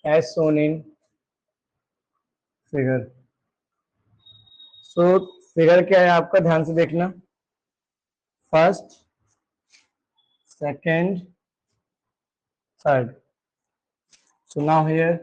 as shown in figure. So figure क्या है आपका, ध्यान से देखना. First, second, third. So now here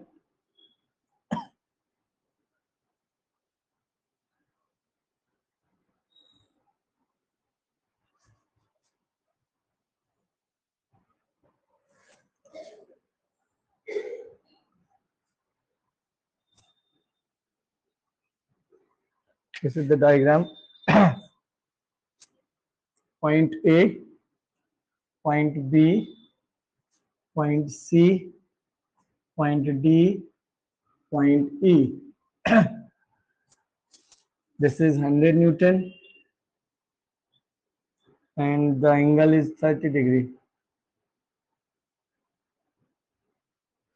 this is the diagram. Point A, point B, point C, point D, point E. This is 100 Newton and the angle is 30 degree.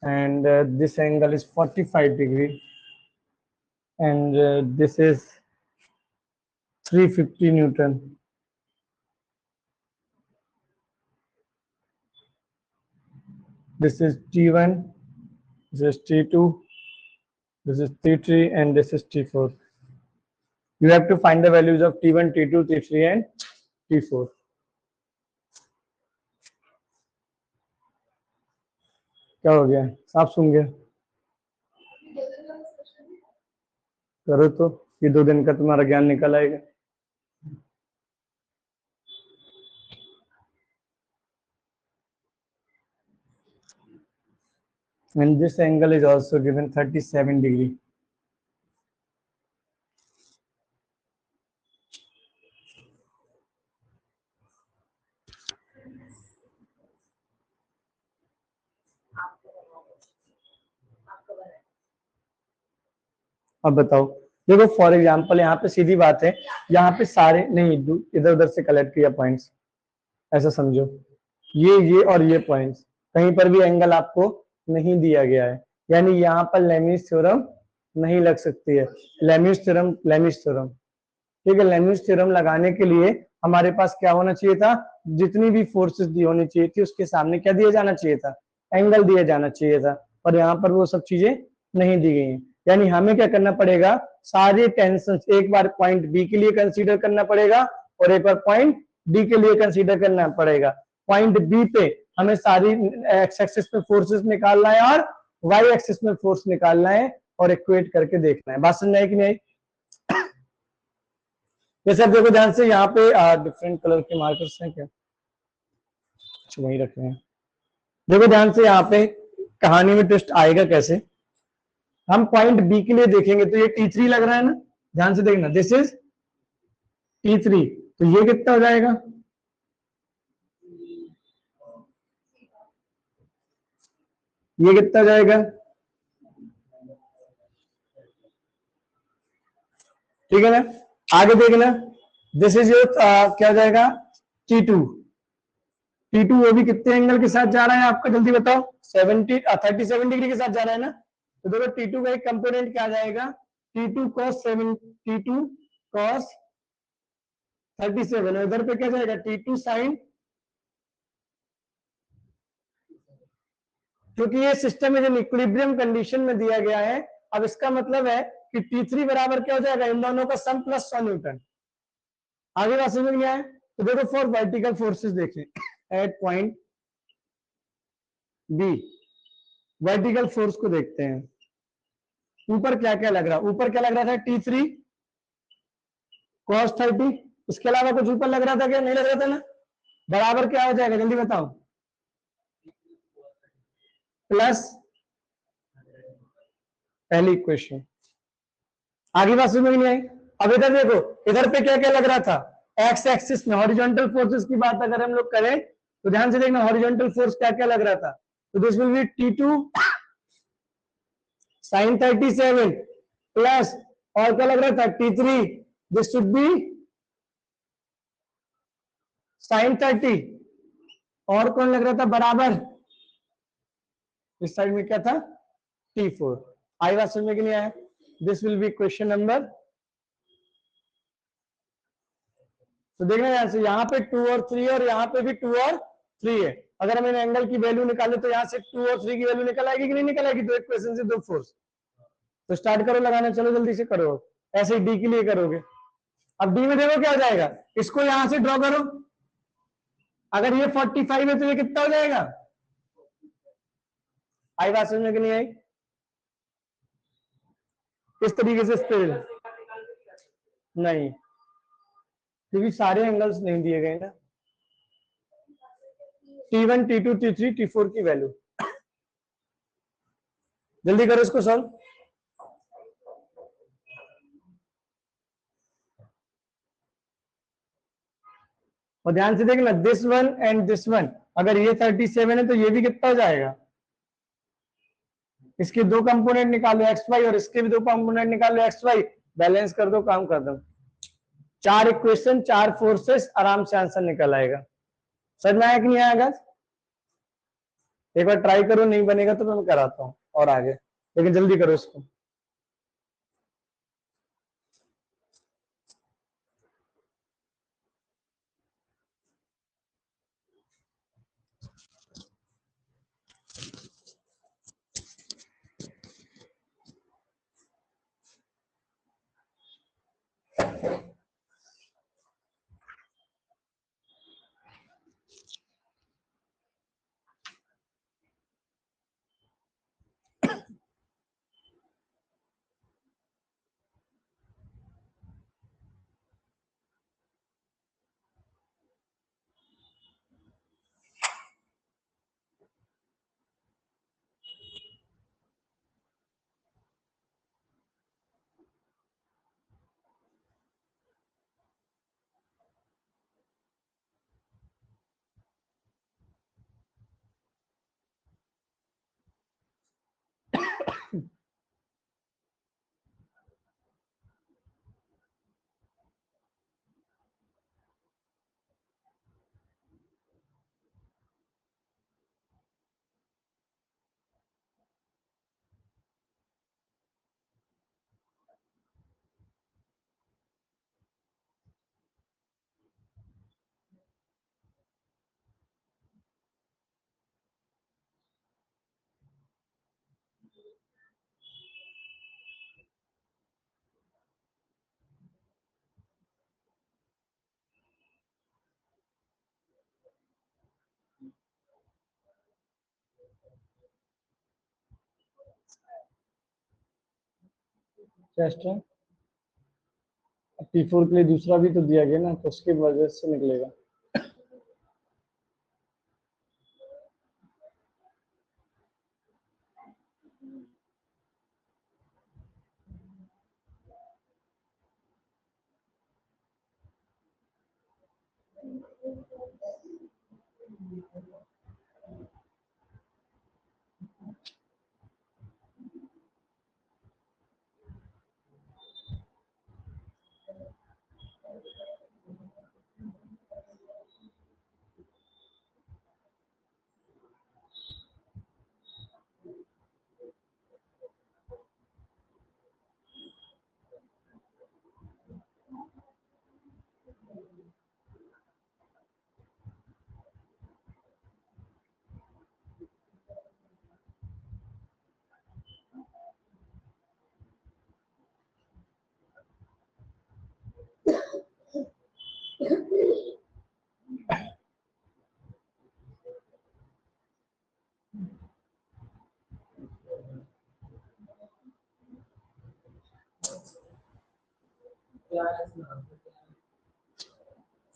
And this angle is 45 degree. And this is 350 Newton. This is T1, this is T2, this is T3, and this is T4. You have to find the values of T1, T2, T3, and T4. क्या हो गया, साफ सुन गया? करो तो, ये 2 दिन का तुम्हारा ज्ञान निकल आएगा. And this angle is also given 37 degree. अब बताओ, देखो फॉर एग्जांपल यहाँ पे सीधी बात है, यहाँ पे सारे नहीं, इधर उधर से कलेक्ट किया पॉइंट्स, ऐसा समझो ये और ये पॉइंट्स, कहीं पर भी एंगल आपको नहीं दिया गया है, यानी यहाँ पर लेमिस थ्योरम नहीं लग सकती है. लेमिस थ्योरम, ठीक है. लेमिस थ्योरम लगाने के लिए हमारे पास क्या होना चाहिए था, जितनी भी फोर्सेस दी होनी चाहिए थी उसके सामने क्या दिया जाना चाहिए था, एंगल दिया जाना चाहिए था. और यहाँ पर वो सब चीजें नहीं दी गई हैं, यानी हमें क्या करना पड़ेगा, सारे टेंशन एक बार पॉइंट बी के लिए कंसीडर करना पड़ेगा और एक बार पॉइंट डी के लिए कंसीडर करना पड़ेगा. पॉइंट बी पे हमें सारी एक्स एक्सिस में फोर्सेस निकालना है और वाई एक्सिस में फोर्स निकालना है और इक्वेट करके देखना है. बात समझ आई कि नहीं? ये सब देखो ध्यान से, यहाँ पे डिफरेंट कलर के मार्कर्स हैं क्या? अच्छा वही रखे हैं. देखो ध्यान से, यहाँ पे कहानी में ट्विस्ट आएगा कैसे. हम पॉइंट बी के लिए देखेंगे तो ये T3 लग रहा है ना, ध्यान से देखना, दिस इज T3, तो ये कितना हो जाएगा, ये कितना हो जाएगा, ठीक है ना. आगे देखना, दिस इज योर क्या हो जाएगा, T2. वो भी कितने एंगल के साथ जा रहा है आपका, जल्दी बताओ, 37 डिग्री के साथ जा रहा है ना. तो देखो T2 का एक कंपोनेंट क्या आ जाएगा, T2 cos 37, इधर पे क्या जाएगा, T2 sin, क्योंकि ये system is in equilibrium condition में दिया गया है. अब इसका मतलब है कि T3 बराबर क्या हो जाएगा, इन दोनों का सम प्लस 100 न्यूटन. आगे बात समझ में आए. तो देखो फॉर वर्टिकल फोर्सेस देखें at point B, vertical force को देखते हैं. ऊपर क्या क्या लग रहा, ऊपर क्या लग रहा था, T3 cos 30, इसके अलावा कुछ ऊपर लग रहा था क्या, नहीं लग रहा था ना. बराबर क्या हो जाएगा, जल्दी बताओ, प्लस पहली इक्वेशन. आगे बात समझ में नहीं आई. अब इधर देखो, इधर पे क्या क्या लग रहा था, एक्स एक्सिस में हॉरिजॉन्टल फोर्सेस की बात अगर हम लोग करें तो ध्यान से देखना, हॉरिजॉन्टल फोर्स क्या क्या लग रहा था. तो this will be T2 sin 37 plus, और क्या लग रहा था, T3, this should be sin 30, और कौन लग रहा था बराबर, इस साइड में क्या था, T4. आई बात समझ में कि नहीं आया. This will be question number. तो देखना यहां से, यहाँ पे 2 और 3 और यहाँ पे भी 2 और 3 है. अगर हम इन एंगल की वैल्यू निकाले तो यहाँ से 2 और 3 की वैल्यू निकल आएगी कि नहीं निकल आएगी? तो एक क्वेश्चन से 2 फोर्स। तो स्टार्ट करो लगाना, चलो जल्दी से करो। ऐसे ही डी के लिए करोगे। अब डी में देखो क्या हो जाएगा, इसको यहां से ड्रॉ करो। अगर ये 45 है तो ये कितना हो जाएगा? आई बात समझ में कि नहीं आई? इस तरीके से स्पेल नहीं, क्योंकि सारे एंगल्स नहीं दिए गए ना। T1 T2 T3 T4 की वैल्यू, जल्दी करो इसको सॉल्व। और ध्यान से देखना, this one and this one, अगर ये 37 है तो ये भी कितना हो जाएगा? इसके दो कंपोनेंट निकालो एक्स वाई, और इसके भी दो कंपोनेंट निकालो एक्स वाई, बैलेंस कर दो, काम कर दो। 4 इक्वेशन 4 फोर्सेस, आराम से आंसर निकल आएगा। समझ में आया कि नहीं आएगा? एक बार ट्राई करो, नहीं बनेगा तो मैं कराता हूँ और आगे, लेकिन जल्दी करो इसको। टेस्ट है T4 के लिए, दूसरा भी तो दिया गया ना, तो उसकी वजह से निकलेगा।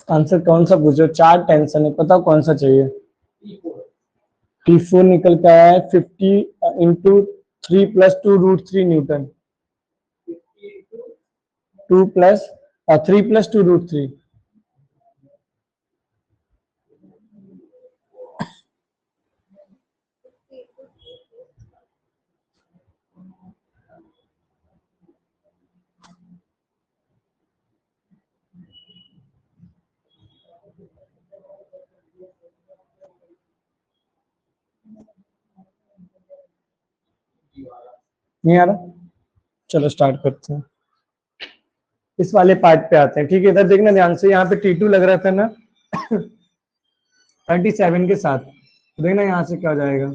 आंसर कौन सा पूछो, 4 टेंशन है, बताओ कौन सा चाहिए। T4 निकल के आया है 50 इंटू 3 + 2√3 न्यूटन, 2 प्लस 3 + 2√3। नहीं आ रहा, चलो स्टार्ट करते हैं। इस वाले पार्ट पे आते हैं, ठीक है। इधर देखना ध्यान से, यहाँ पे T2 लग रहा था ना 37 के साथ, देखना यहाँ से क्या हो जाएगा,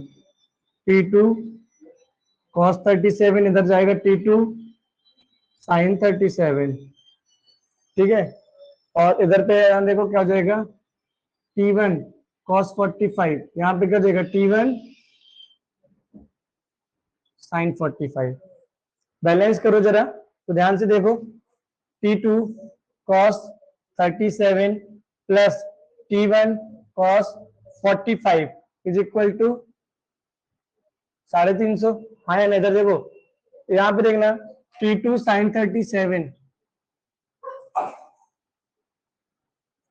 T2 cos 37, इधर जाएगा T2 sin 37, ठीक है। और इधर पे यहाँ देखो क्या हो जाएगा, T1 cos 45, यहाँ पे क्या हो जाएगा T1 sin 45। बैलेंस करो जरा, तो ध्यान से देखो, T2 cos 37 plus T1 cos 45 is equal to 350। हाँ या नहीं, इधर देखो, यहाँ पे देखना T2 sin 37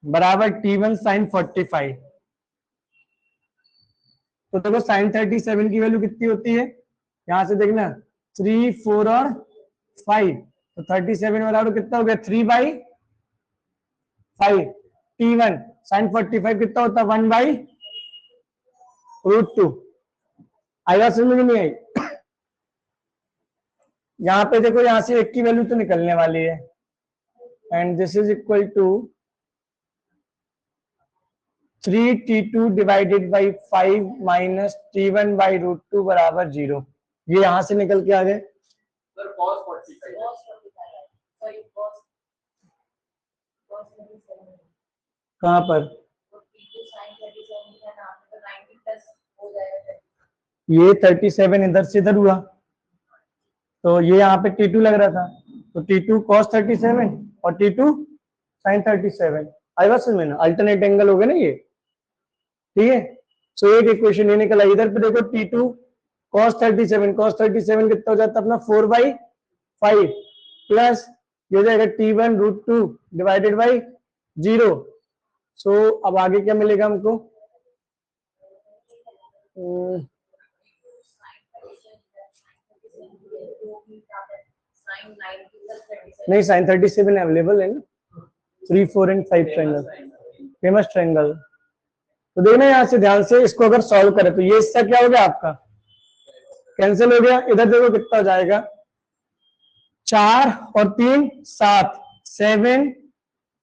बराबर T1 sin 45। तो देखो sin 37 की वैल्यू कितनी होती है, यहां से देखना 3, 4 और 5, तो 37 बराबर कितना हो गया 3/5। T1 sin 45 कितना होता है 1/√2। आएगा समझ में नहीं आई? यहाँ पे देखो, यहाँ से एक की वैल्यू तो निकलने वाली है, and this is equal to 3T2 divided by 5 minus T1/√2 बराबर 0। ये यहां से निकल के आ गए। कहाँ पर, ये 37 इधर से इधर हुआ, तो ये यहाँ पे T2 लग रहा था, तो T2 cos 37 और T2 sin 37। आई बात समझ में ना, अल्टरनेट एंगल हो गए ना ये, ठीक है। सो एक इक्वेशन ये निकला। इधर पे देखो T2 cos 37 कितना हो जाता है अपना 4/5 प्लस ये हो जाएगा T1√2 डिवाइडेड बाई 0। सो अब आगे क्या मिलेगा हमको, नहीं sin 37 अवेलेबल है ना, 3, 4 एंड 5 ट्रायंगल, फेमस ट्रायंगल। तो देखना यहाँ से ध्यान से, इसको अगर सॉल्व करें तो ये इसका क्या हो गया, आपका कैंसिल हो गया। इधर देखो कितना हो जाएगा, 4 और 3 7, 7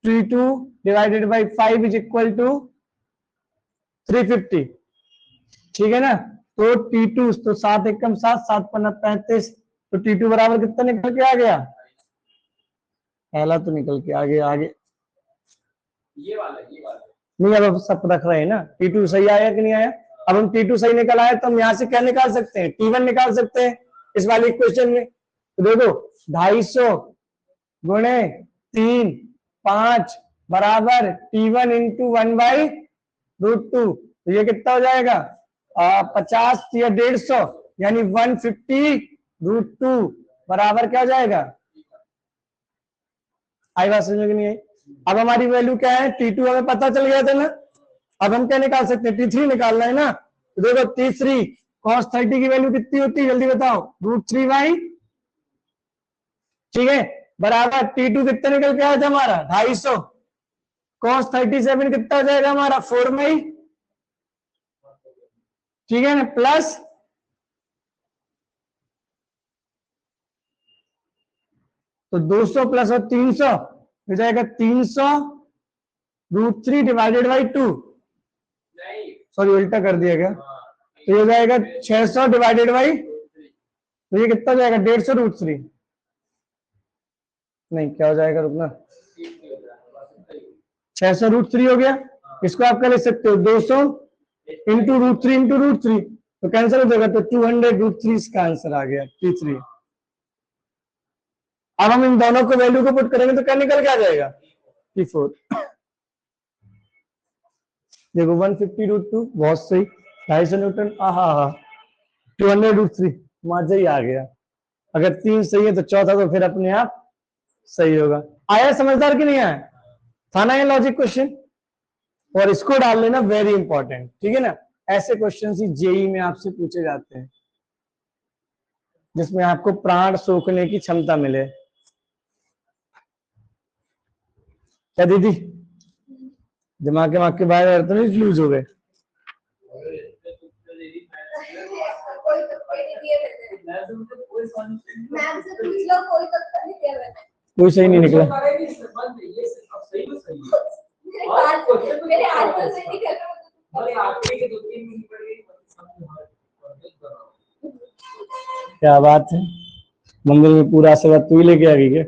T2 divided by 5 is equal to 350, ठीक है ना। तो T2 तो 7 एकम 7, 7 पन्ना 35, तो T2 बराबर कितना निकल के आ गया, पहला तो निकल के आ गया आगे, ये वाला नहीं, अब सब रख रहे हैं ना, T2 सही आया कि नहीं आया। अब हम T2 सही निकल आया तो हम यहाँ से क्या निकाल सकते हैं, T1 निकाल सकते हैं इस वाले इक्वेशन में। तो देखो 250 गुणे 3, 5 बराबर T1 इंटू 1/√2, तो ये कितना हो जाएगा 50 या 150, यानी 150√2 बराबर क्या हो जाएगा। आई बात समझ में नहीं आई। अब हमारी वैल्यू क्या है, T2 हमें पता चल गया था ना, अब हम क्या निकाल सकते हैं, T3 निकालना है ना। तो देखो T3 cos 30 की वैल्यू कितनी होती है, जल्दी बताओ, √3/, ठीक है, बराबर T2 कितना निकल के आया था हमारा 250, cos 37 कितना हो जाएगा हमारा 4/, ठीक है ना, प्लस तो 200 प्लस और 300 हो जाएगा 300√3 डिवाइडेड बाई 2, सॉरी उल्टा कर दिया गया, तो ये हो जाएगा 600 डिवाइडेड बाई, तो ये कितना हो जाएगा 150√3, नहीं क्या हो जाएगा, रुकना, 600√3 हो गया। इसको आप क्या लिख सकते हो, 200 इंटू √3 तो कैंसिल हो जाएगा, तो 200√3 इसका आंसर आ गया T3। अब हम इन दोनों को वैल्यू को पुट करेंगे तो क्या निकल के आ जाएगा T4। देखो 150√2 बहुत सही, 250 न्यूटन, आहा 200√3 मजा ही आ गया। अगर 3 सही है तो चौथा तो फिर अपने आप सही होगा। आया समझदार कि नहीं आया, था ना ये लॉजिक क्वेश्चन, और इसको डाल लेना वेरी इंपॉर्टेंट, ठीक है ना। ऐसे क्वेश्चन ही जेई में आपसे पूछे जाते हैं जिसमें आपको प्राण सोखने की क्षमता मिले। क्या दीदी, दिमाग के बाहर तो नहीं लूज हो गए, कोई सही नहीं निकला, क्या बात है, मंदिर में पूरा आशीर्वाद तू ही लेके आ गई क्या?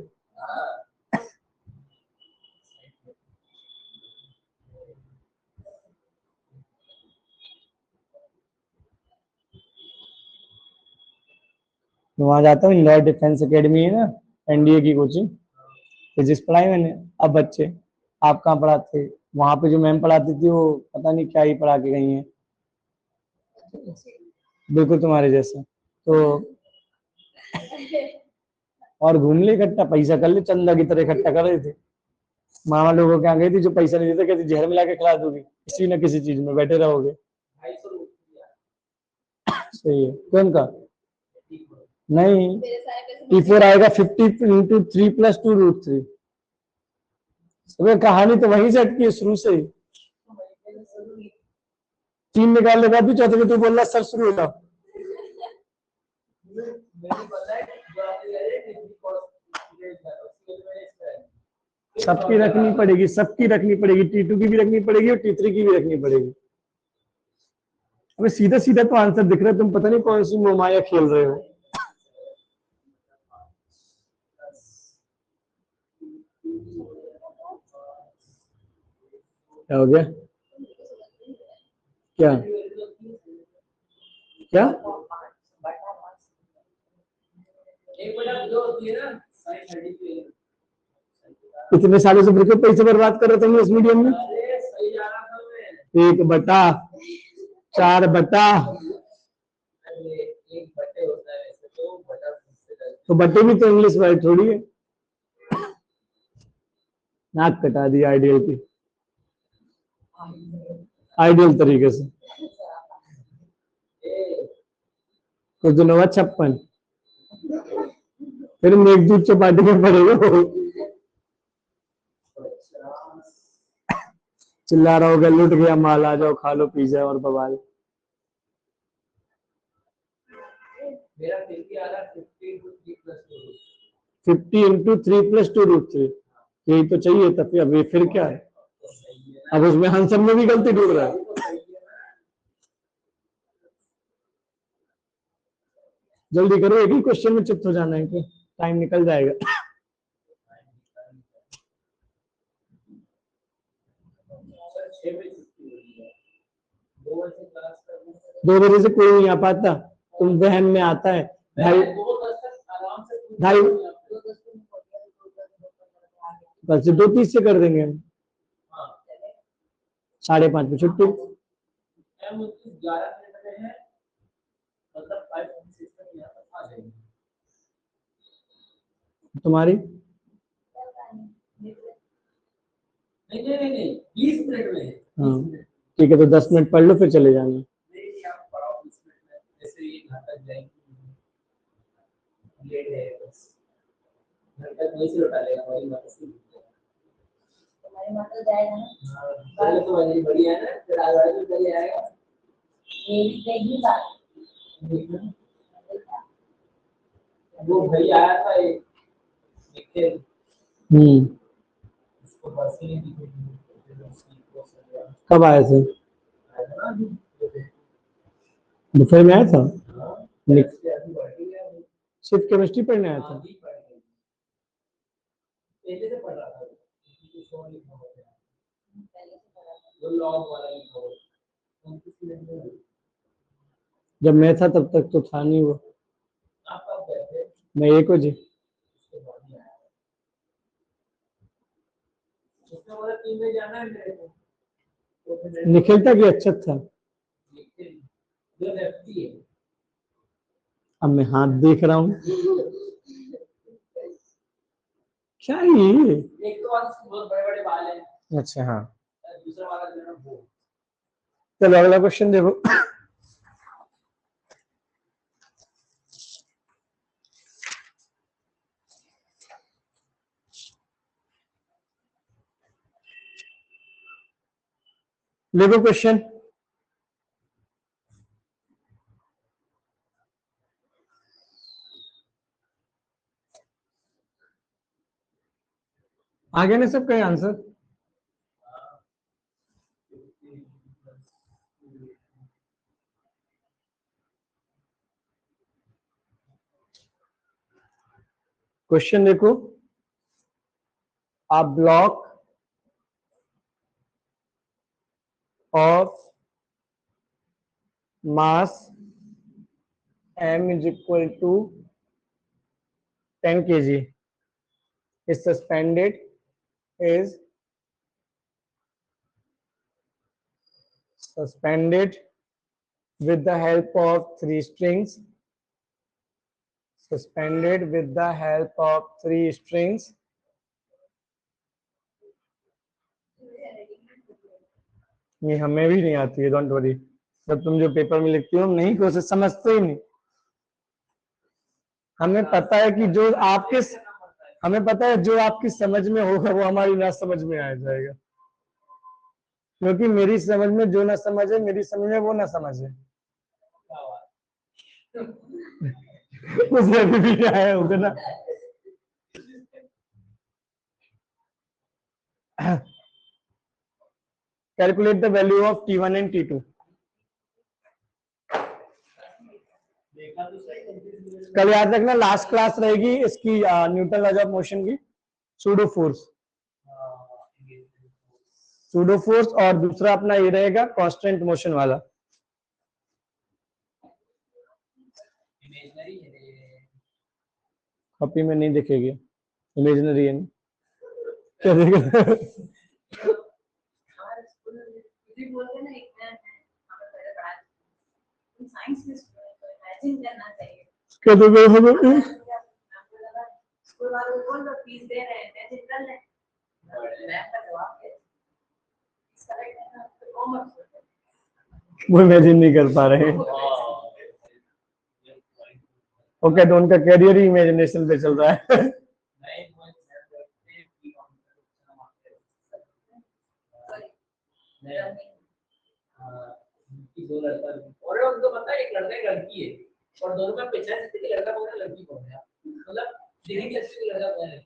मैं वहां जाता हूँ, इंदौर डिफेंस एकेडमी है ना, एनडीए की कोचिंग, फिजिक्स पढ़ाई मैंने। अब बच्चे, आप कहाँ पढ़ाते? वहां पे जो मैम पढ़ाती थी वो पता नहीं क्या ही पढ़ा के गई हैं, बिल्कुल तुम्हारे जैसा। तो और घूम ले इकट्ठा, पैसा कर ले, चंदा की तरह इकट्ठा कर रहे थे। मामा लोगों के यहाँ गई थी, जो पैसा नहीं देते कहती जहर मिला के खिला दूंगी, किसी न किसी चीज में बैठे रहोगे। सही है। कौन का? नहीं, T4 आएगा 50 × 3 + 2√3। तुम्हें कहानी तो वहीं से अटकी है शुरू से ही। 3 निकालने के बाद भी चौथे में तू बोल रहा सर शुरू होता। सबकी रखनी पड़ेगी, सबकी रखनी पड़ेगी, T2 की भी रखनी पड़ेगी और T3 की भी रखनी पड़ेगी। अबे सीधा सीधा तो आंसर दिख रहा है, तुम पता नहीं कौन सी मोमाया खेल रहे हो। क्या हो गया? क्या क्या? इतने सालों से बिल्कुल पैसे बर्बाद कर रहे थे इंग्लिश मीडियम में। 1/4 तो बटे भी तो इंग्लिश वर्ड थोड़ी है। नाक कटा दी आइडियल की, आइडियल तरीके से। कुछ दिनों बाद 56, फिर मेघदूत चौपाटी में पड़ेगा। चिल्ला रहा होगा लुट गया माल, आ जाओ खा लो पिज्जा और बवाल। मेरा 50 × 3 + 2√3, यही तो चाहिए। तब अब ये फिर क्या है? अब उसमें आंसर में भी गलती ढूंढ रहा है। जल्दी करो, एक ही क्वेश्चन में चित्त हो जाना है, कि टाइम निकल जाएगा। दो बजे से कोई नहीं आ पाता, तुम वहन में आता है। ढाई ढाई बस 2:30 से कर देंगे हम। 5:30 में छुट्टी। तुम्हारी? हाँ ठीक है, तो 10 मिनट पढ़ लो फिर चले जाना। वो भाई आया था एक, कब आए थे? दोपहर में आया था। सिर्फ केमिस्ट्री पढ़ने आया था। जब मैं था तब तक तो था नहीं वो। मैं 1 बजे। निखिल था कि अच्छा था? अब मैं हाथ देख रहा हूँ, क्या ये? अच्छा हाँ, चलो अगला क्वेश्चन देखो। देखो क्वेश्चन, आगे ने सब कहे आंसर। क्वेश्चन देखो, a block of mass m is equal to 10 kg is suspended with the help of three strings. Suspended with the help of three strings. नहीं, हमें भी नहीं आती है, डोंट वरी। जब तुम जो पेपर में लिखती हो हम नहीं कोशिश समझते ही नहीं। हमें पता है कि जो आपके, हमें पता है जो आपकी समझ में होगा वो हमारी ना समझ में आ जाएगा, क्योंकि मेरी समझ में जो ना समझ है, मेरी समझ में वो ना समझ है। उसे अभी भी नहीं आया होगा ना। Calculate the value of T1 and T2। कल याद रखना लास्ट क्लास रहेगी इसकी न्यूटन लॉज ऑफ मोशन की, सूडो फोर्स और दूसरा अपना ये रहेगा कांस्टेंट मोशन वाला। कॉपी में नहीं दिखेगी, इमेजिनरी है क्या देखेगा? क्या देगा हमें? वो इमेजिन नहीं कर पा रहे हैं। ओके, तो उनका कैरियर ही इमेजिनेशन पे चल रहा है। दो लड़का और उनको पता है एक लड़का एक लड़की है और दोनों में पहचान सकते कि लड़का कौन है लड़की कौन है, मतलब देखेंगे कि लड़का कौन है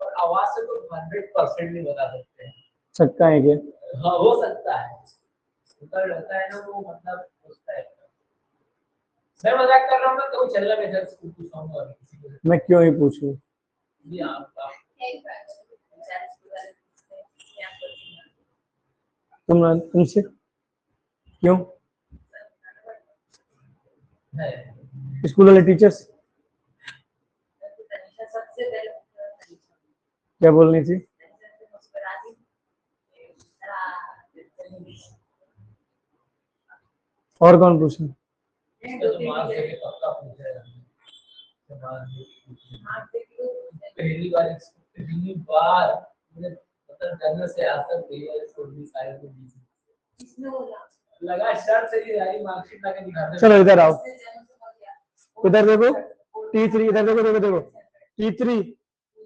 और आवाज से तो 100% नहीं बता सकते हैं। सकता है क्या? हाँ हो सकता है, उनका लड़का है ना वो मतलब सोचता है। मैं मजाक कर रहा हूँ ना, तो चल रहा मैं इसको पूछूंगा और किसी को मैं क्यों ही पूछूं? जी आप तुमसे क्यों? स्कूल वाले टीचर्स क्या बोलनी थी? और कौन पूछे? पहली बार मुझे मतलब जन्म से आज तक पहली बार इसको भी शायद को लगा शर्ट से ही यारी मार्कशीट लाके दिखाते। चलो इधर आओ, इधर देखो T3, इधर देखो देखो देखो T3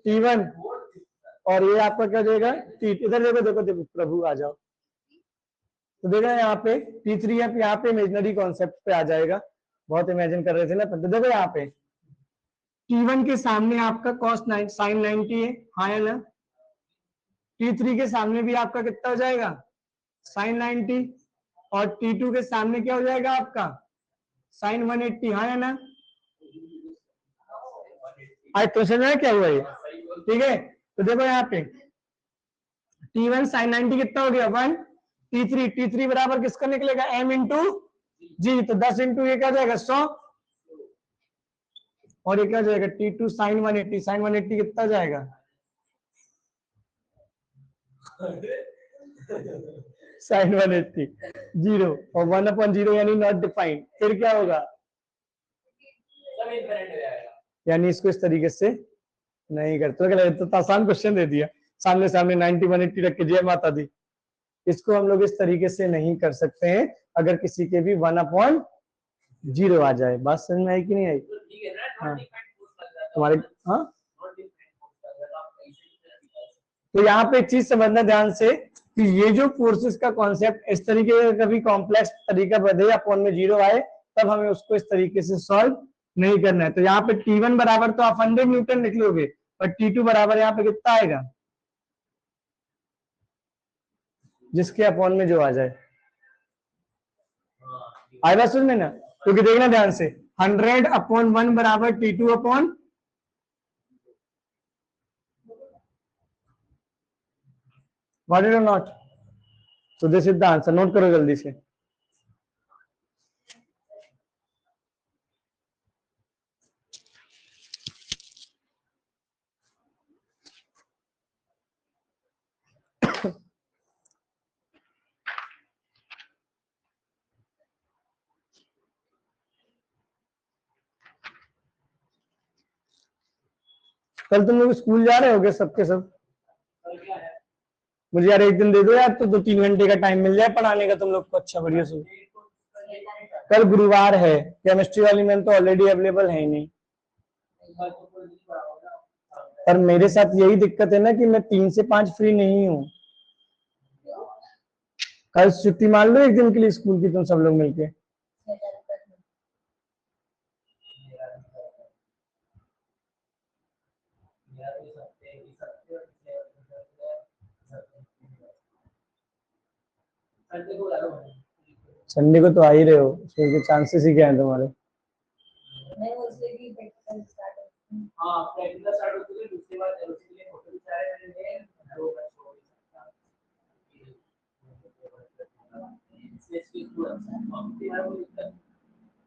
T1 और ये आपका क्या जाएगा T, इधर देखो देखो देखो प्रभु आ जाओ। तो देखो यहाँ पे T3 है, यहाँ पे इमेजिनरी कॉन्सेप्ट पे आ जाएगा, बहुत इमेजिन कर रहे थे ना। तो देखो यहाँ पे T1 के सामने आपका cos sin 90 है, हाँ है ना। T3 के सामने भी आपका कितना हो जाएगा sin 90 और T2 के सामने क्या हो जाएगा आपका sin 180, हाँ है ना। आज तो समझ क्या हुआ ये, ठीक है। तो देखो यहाँ पे T1 sin 90 कितना हो गया 1, T3 बराबर किसका निकलेगा m इंटू जी, तो 10 इंटू ये क्या जाएगा 100 और ये क्या जाएगा T2 sin 180 कितना जाएगा sin 180 0 और 1/0 यानी नॉट डिफाइंड। फिर क्या होगा यानी इसको इस तरीके से नहीं करते। तो आसान क्वेश्चन दे दिया, सामने सामने 90 180 रख के जय माता दी। इसको हम लोग इस तरीके से नहीं कर सकते हैं अगर किसी के भी 1/0 आ जाए। बात समझ में आई कि नहीं आई? हाँ तुम्हारे, हाँ तो यहाँ पे एक चीज समझना ध्यान से कि ये जो फोर्सेस का कॉन्सेप्ट इस तरीके का कभी कॉम्प्लेक्स तरीका बढ़े अपॉन में 0 आए तब हमें उसको इस तरीके से सॉल्व नहीं करना है। तो यहाँ पे T1 बराबर तो आप 100 न्यूटन लिख लोगे, पर T2 बराबर यहाँ पे कितना आएगा जिसके अपॉन में जो आ जाए। आई बात सुन में ना, क्योंकि देखना ध्यान से 100/1 बराबर T2 अपॉन व्हाट इट और नॉट? तो this is the answer, note करो जल्दी से। कल तुम लोग स्कूल जा रहे होगे सबके सब? और क्या है? मुझे यार एक दिन दे दो यार, तो 2-3 घंटे का टाइम मिल जाए पढ़ाने का तुम लोग को। अच्छा बढ़िया से। कल गुरुवार है, केमिस्ट्री वाली मैम तो ऑलरेडी अवेलेबल है ही नहीं। पर मेरे साथ यही दिक्कत है ना कि मैं 3 से 5 फ्री नहीं हूँ। कल छुट्टी मान लो एक दिन के लिए स्कूल की, तुम सब लोग मिलके। संडे को तो आ ही रहे हो, उसके चांसेस ही क्या है तुम्हारे? हाँ, प्रैक्टिकल स्टार्ट होते हैं, दूसरी बार उसके लिए होटल चाहे मैंने दो मैच हो सकता इसलिए स्टूडेंट्स हम बिहार में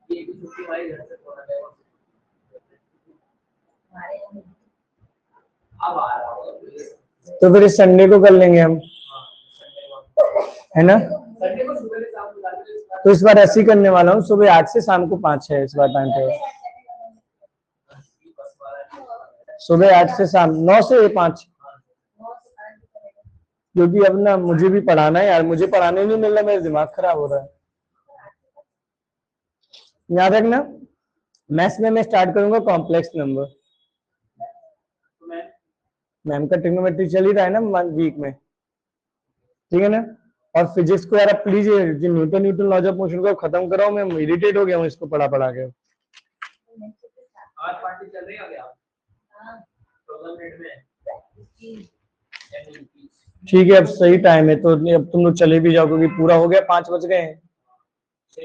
ये भी छुट्टी हमारे घर से थोड़ा है अब आ रहा होगा तो फिर इस संडे को कर लेंगे हम, है ना? संडे को सुबह से शाम को लाने तो इस बार ऐसे ही करने वाला हूँ, सुबह 8 से शाम को 5 है इस बार टाइम टेबल। सुबह 8 से शाम 9 से 5, क्योंकि अब ना मुझे भी पढ़ाना है यार, मुझे पढ़ाने नहीं मिल रहा, मेरा दिमाग खराब हो रहा है। याद रखना, मैथ्स में मैं स्टार्ट करूंगा कॉम्प्लेक्स नंबर। मैम का ट्रिग्नोमेट्री चल ही रहा है ना वीक में, ठीक है ना? और फिजिक्स को यार अब प्लीज जो न्यूटन लॉज ऑफ मोशन को खत्म कराओ, मैं इरिटेट हो गया हूँ इसको पढ़ा के। आज पार्टी चल रही है क्या? हां, प्रोग्राम रेट में ठीक है, अब सही टाइम है, तो अब तुम लोग चले भी जाओ क्योंकि पूरा हो गया, 5 बज गए हैं।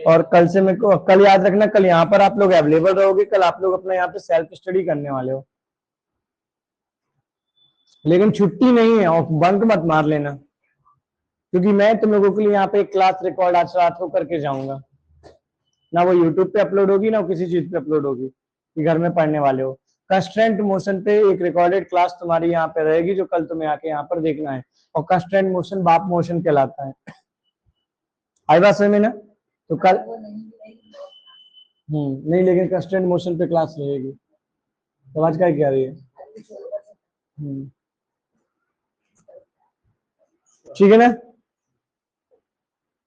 और कल से मेरे को, कल याद रखना, कल यहाँ पर आप लोग अवेलेबल रहोगे, कल आप लोग अपना यहाँ पे सेल्फ स्टडी करने वाले हो, लेकिन छुट्टी नहीं है और बंक मत मार लेना, क्योंकि मैं तुम लोगों के लिए यहाँ पे एक क्लास रिकॉर्ड आज रात को करके जाऊंगा। ना वो यूट्यूब पे अपलोड होगी, ना किसी चीज पे अपलोड होगी, कि घर में पढ़ने वाले हो। कंस्ट्रेंट मोशन पे एक रिकॉर्डेड क्लास तुम्हारी यहाँ पे रहेगी, जो कल तुम्हें आके यहाँ पर देखना है। और कंस्ट्रेंट मोशन बाप मोशन कहलाता है। आई बात समझ में ना? तो कल नहीं, लेकिन कंस्ट्रेंट मोशन पे क्लास रहेगी। तो आज क्या कह रही है? ठीक है ना?